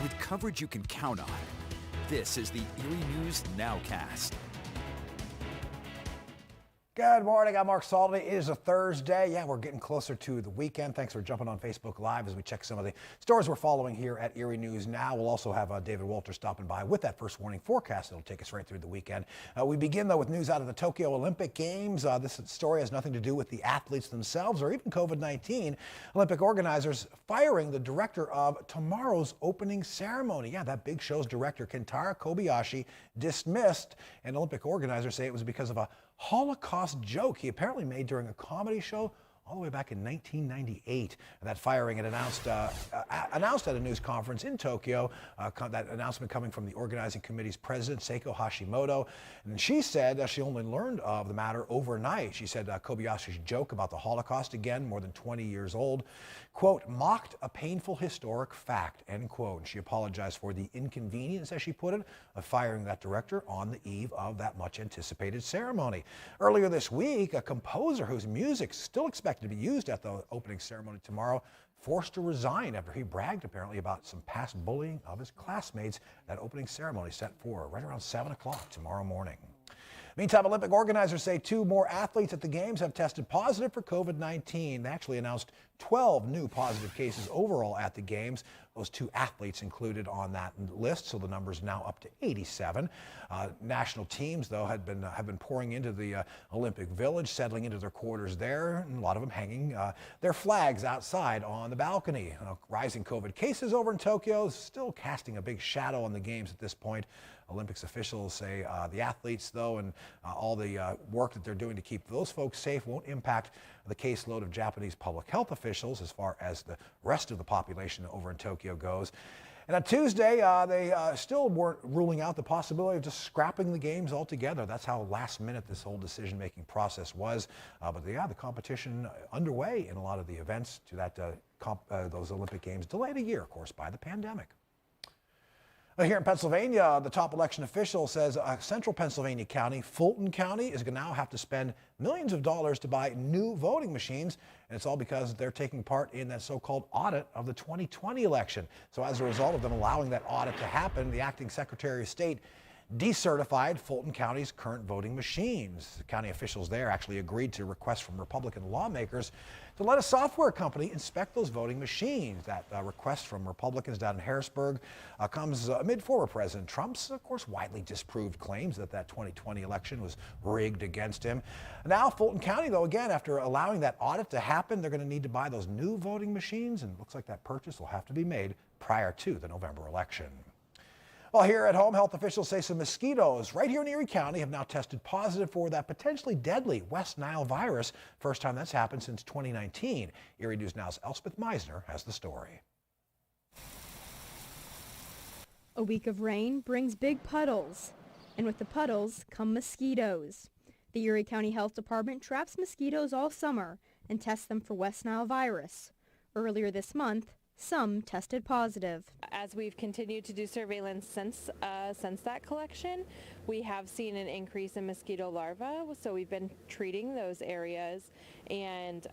with coverage you can count on. This is the Erie News Nowcast. Good morning, I'm Mark Salty. It is a Thursday. Yeah, we're getting closer to the weekend. Thanks for jumping on Facebook Live as we check some of the stories we're following here at Erie News Now. We'll also have David Walter stopping by with that first warning forecast that'll take us right through the weekend. We begin, though, with news out of the Tokyo Olympic Games. This story has nothing to do with the athletes themselves or even COVID-19. Olympic organizers firing the director of tomorrow's opening ceremony. Yeah, that big show's director, Kentaro Kobayashi, dismissed. And Olympic organizers say it was because of a Holocaust joke he apparently made during a comedy show all the way back in 1998. And that firing had announced at a news conference in Tokyo, that announcement coming from the organizing committee's president, Seiko Hashimoto. And she said she only learned of the matter overnight. She said Kobayashi's joke about the Holocaust, again, more than 20 years old, quote, mocked a painful historic fact, end quote. And she apologized for the inconvenience, as she put it, of firing that director on the eve of that much anticipated ceremony. Earlier this week, a composer whose music still expected to be used at the opening ceremony tomorrow forced to resign after he bragged apparently about some past bullying of his classmates. That opening ceremony set for right around 7 o'clock tomorrow morning. Meantime, Olympic organizers say 2 more athletes at the Games have tested positive for COVID-19. They actually announced 12 new positive cases overall at the Games. Those 2 athletes included on that list, so the number's now up to 87. National teams, though, have been pouring into the Olympic Village, settling into their quarters there, and a lot of them hanging their flags outside on the balcony. Rising COVID cases over in Tokyo is still casting a big shadow on the Games at this point. Olympics officials say the athletes, though, and all the work that they're doing to keep those folks safe won't impact the caseload of Japanese public health officials as far as the rest of the population over in Tokyo goes. And on Tuesday, they still weren't ruling out the possibility of just scrapping the Games altogether. That's how last minute this whole decision-making process was. But the competition underway in a lot of the events to that those Olympic Games, delayed a year, of course, by the pandemic. Here in Pennsylvania, the top election official says central Pennsylvania county, Fulton County, is going to now have to spend millions of dollars to buy new voting machines. And it's all because they're taking part in that so-called audit of the 2020 election. So as a result of them allowing that audit to happen, the acting Secretary of State decertified Fulton County's current voting machines. The county officials there actually agreed to requests from Republican lawmakers to let a software company inspect those voting machines. That request from Republicans down in Harrisburg comes amid former President Trump's, of course, widely disproved claims that that 2020 election was rigged against him. Now, Fulton County, though, again, after allowing that audit to happen, they're going to need to buy those new voting machines, and it looks like that purchase will have to be made prior to the November election. Well, here at home, health officials say some mosquitoes right here in Erie County have now tested positive for that potentially deadly West Nile virus. First time that's happened since 2019. Erie News Now's Elspeth Meisner has the story. A week of rain brings big puddles, and with the puddles come mosquitoes. The Erie County Health Department traps mosquitoes all summer and tests them for West Nile virus. Earlier this month, some tested positive. As we've continued to do surveillance since that collection, we have seen an increase in mosquito larvae. So we've been treating those areas and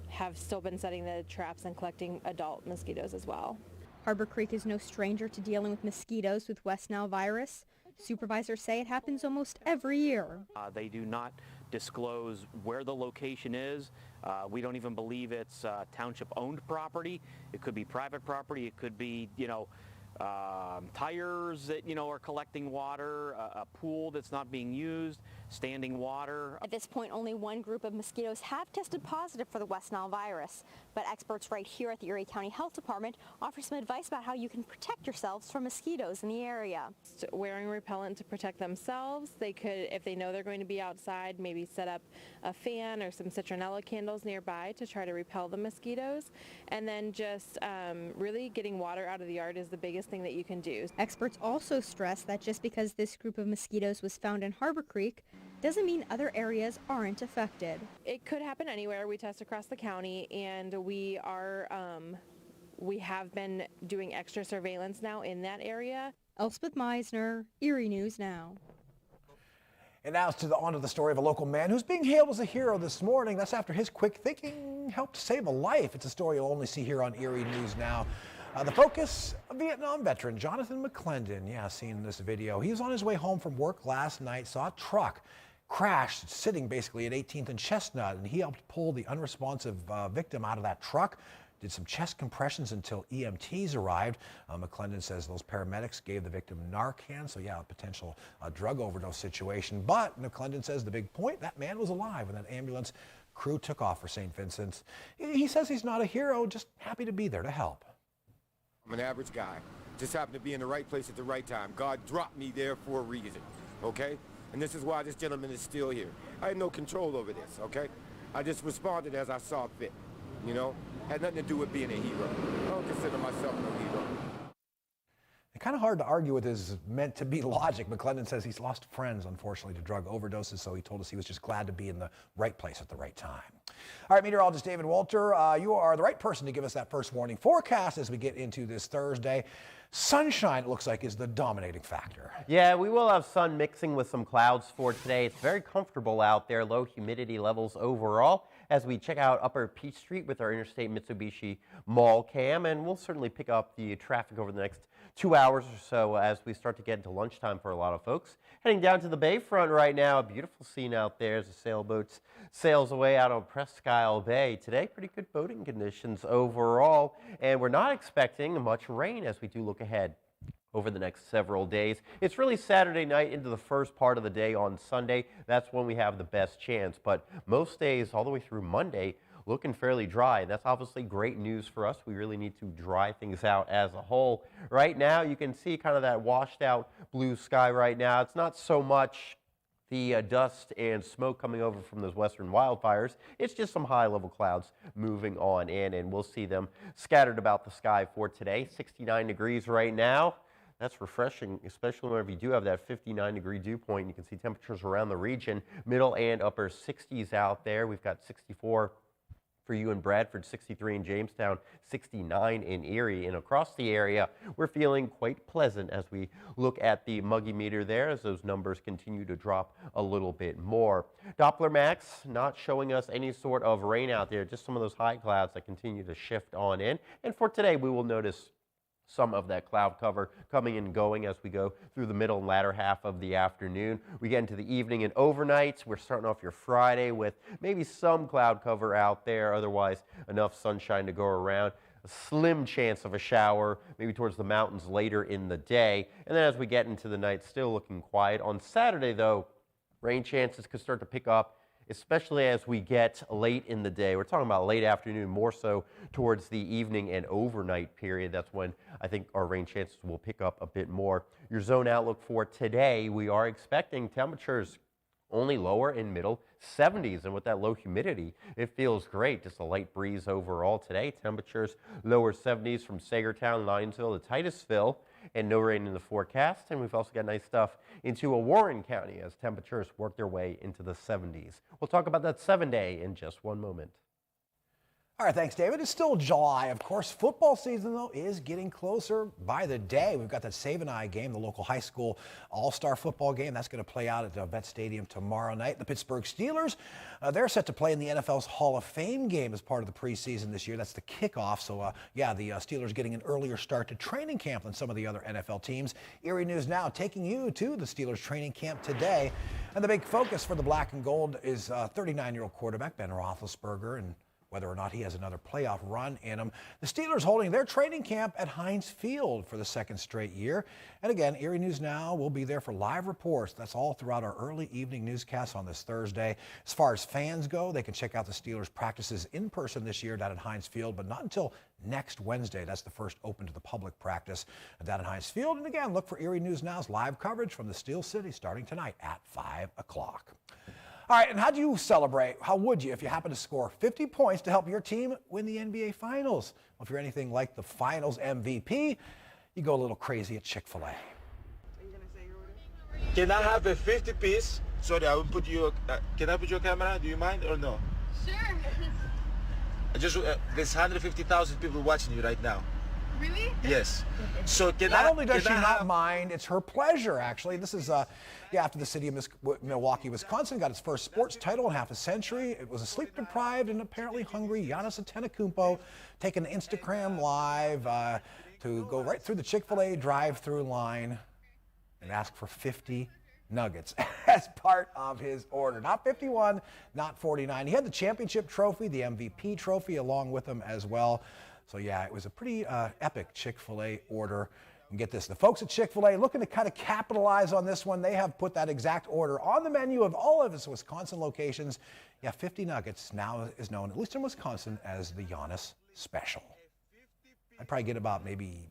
have still been setting the traps and collecting adult mosquitoes as well. Harbor Creek is no stranger to dealing with mosquitoes with West Nile virus. Supervisors say it happens almost every year. They do not disclose where the location is. We don't even believe it's township-owned property. It could be private property. It could be, tires that, are collecting water, a pool that's not being used, standing water. At this point, only one group of mosquitoes have tested positive for the West Nile virus. But experts right here at the Erie County Health Department offer some advice about how you can protect yourselves from mosquitoes in the area. Wearing repellent to protect themselves. They could, if they know they're going to be outside, maybe set up a fan or some citronella candles nearby to try to repel the mosquitoes. And then just really getting water out of the yard is the biggest thing that you can do. Experts also stress that just because this group of mosquitoes was found in Harbor Creek doesn't mean other areas aren't affected. It could happen anywhere. We test across the county, and we have been doing extra surveillance now in that area. Elspeth Meisner, Erie News Now. And now onto the story of a local man who's being hailed as a hero this morning. That's after his quick thinking helped save a life. It's a story you'll only see here on Erie News Now. The focus, a Vietnam veteran, Jonathan McClendon. Yeah, seen this video. He was on his way home from work last night, saw a truck crash sitting basically at 18th and Chestnut, and he helped pull the unresponsive victim out of that truck. Did some chest compressions until EMTs arrived. McClendon says those paramedics gave the victim Narcan, so yeah, a potential drug overdose situation. But McClendon says the big point, that man was alive when that ambulance crew took off for St. Vincent's. He says he's not a hero, just happy to be there to help. I'm an average guy. Just happened to be in the right place at the right time. God dropped me there for a reason, okay? And this is why this gentleman is still here. I had no control over this, okay? I just responded as I saw fit, you know? Had nothing to do with being a hero. I don't consider myself no hero. It's kind of hard to argue with his meant-to-be logic. McClendon says he's lost friends, unfortunately, to drug overdoses, so he told us he was just glad to be in the right place at the right time. All right, meteorologist David Walter, you are the right person to give us that first warning forecast as we get into this Thursday. Sunshine, it looks like, is the dominating factor. Yeah, we will have sun mixing with some clouds for today. It's very comfortable out there, low humidity levels overall as we check out Upper Peach Street with our Interstate Mitsubishi Mall cam, and we'll certainly pick up the traffic over the next 2 hours or so as we start to get into lunchtime for a lot of folks. Heading down to the Bayfront right now, a beautiful scene out there as the sailboats sails away out on Presque Isle Bay. Today, pretty good boating conditions overall, and we're not expecting much rain as we do look ahead over the next several days. It's really Saturday night into the first part of the day on Sunday. That's when we have the best chance, but most days all the way through Monday looking fairly dry. That's obviously great news for us. We really need to dry things out as a whole. Right now, you can see kind of that washed out blue sky right now. It's not so much the dust and smoke coming over from those western wildfires. It's just some high level clouds moving on in, and we'll see them scattered about the sky for today. 69 degrees right now. That's refreshing, especially whenever you do have that 59-degree dew point. You can see temperatures around the region, middle and upper 60s out there. We've got 64 for you in Bradford, 63 in Jamestown, 69 in Erie. And across the area, we're feeling quite pleasant as we look at the muggy meter there as those numbers continue to drop a little bit more. Doppler Max not showing us any sort of rain out there, just some of those high clouds that continue to shift on in. And for today, we will notice some of that cloud cover coming and going as we go through the middle and latter half of the afternoon. We get into the evening and overnights. We're starting off your Friday with maybe some cloud cover out there, otherwise enough sunshine to go around. A slim chance of a shower, maybe towards the mountains later in the day. And then as we get into the night, still looking quiet. On Saturday, though, rain chances could start to pick up, especially as we get late in the day. We're talking about late afternoon, more so towards the evening and overnight period. That's when I think our rain chances will pick up a bit more. Your zone outlook for today, we are expecting temperatures only lower in middle 70s, and with that low humidity, it feels great. Just a light breeze overall today. Temperatures lower 70s from Sagertown, Lionsville to Titusville, and no rain in the forecast. And we've also got nice stuff into Warren County as temperatures work their way into the 70s. We'll talk about that 7-day in just one moment. All right, thanks, David. It's still July, of course. Football season, though, is getting closer by the day. We've got that Save an Eye game, the local high school all-star football game. That's going to play out at Vet Stadium tomorrow night. The Pittsburgh Steelers, they're set to play in the NFL's Hall of Fame game as part of the preseason this year. That's the kickoff. So, yeah, the Steelers getting an earlier start to training camp than some of the other NFL teams. Erie News Now taking you to the Steelers training camp today. And the big focus for the black and gold is 39-year-old quarterback Ben Roethlisberger and whether or not he has another playoff run in him. The Steelers holding their training camp at Heinz Field for the second straight year. And again, Erie News Now will be there for live reports. That's all throughout our early evening newscasts on this Thursday. As far as fans go, they can check out the Steelers practices in person this year down at Heinz Field, but not until next Wednesday. That's the first open to the public practice down at Heinz Field. And again, look for Erie News Now's live coverage from the Steel City starting tonight at 5 o'clock. All right, and how do you celebrate? How would you if you happen to score 50 points to help your team win the NBA Finals? Well, if you're anything like the Finals MVP, you go a little crazy at Chick-fil-A. Can I have a 50 piece? Sorry, I will put you. Can I put your camera? Do you mind or no? Sure. There's 150,000 people watching you right now. Really? Yes. So Not only does she not mind, it's her pleasure, actually. This is after the city of Milwaukee, Wisconsin got its first sports title in half a century. It was a sleep-deprived and apparently hungry Giannis Antetokounmpo taking Instagram live. to go right through the Chick-fil-A drive-through line and ask for 50 nuggets as part of his order. Not 51, not 49. He had the championship trophy, the MVP trophy along with him as well. So yeah, it was a pretty epic Chick-fil-A order. And get this, the folks at Chick-fil-A looking to kind of capitalize on this one. They have put that exact order on the menu of all of its Wisconsin locations. Yeah, 50 nuggets now is known, at least in Wisconsin, as the Giannis Special. I'd probably get about maybe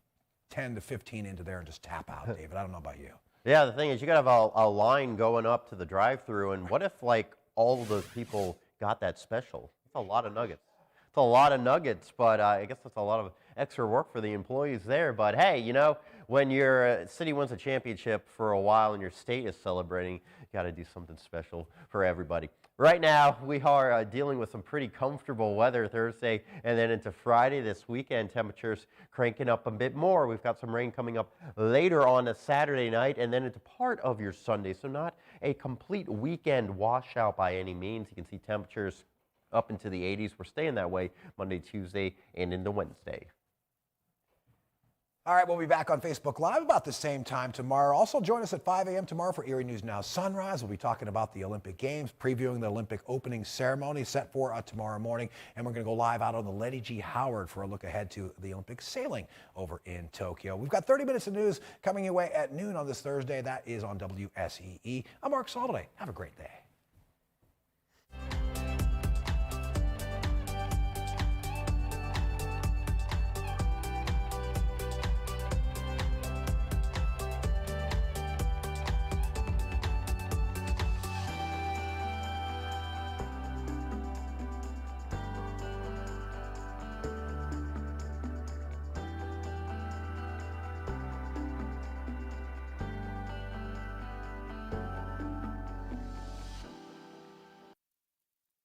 10 to 15 into there and just tap out, David. I don't know about you. Yeah, the thing is, you got to have a line going up to the drive-thru, and what if, like, all of those people got that special? It's a lot of nuggets. It's a lot of nuggets, but I guess that's a lot of extra work for the employees there. But hey, you know, when your city wins a championship for a while and your state is celebrating, you got to do something special for everybody. Right now, we are dealing with some pretty comfortable weather Thursday and then into Friday. This weekend, temperatures cranking up a bit more. We've got some rain coming up later on a Saturday night and then into part of your Sunday. So not a complete weekend washout by any means. You can see temperatures up into the 80s. We're staying that way Monday, Tuesday, and into Wednesday. All right, we'll be back on Facebook Live about the same time tomorrow. Also, join us at 5 a.m. tomorrow for Erie News Now Sunrise. We'll be talking about the Olympic Games, previewing the Olympic opening ceremony set for tomorrow morning. And we're going to go live out on the Letty G. Howard for a look ahead to the Olympic sailing over in Tokyo. We've got 30 minutes of news coming your way at noon on this Thursday. That is on WSEE. I'm Mark Salday. Have a great day.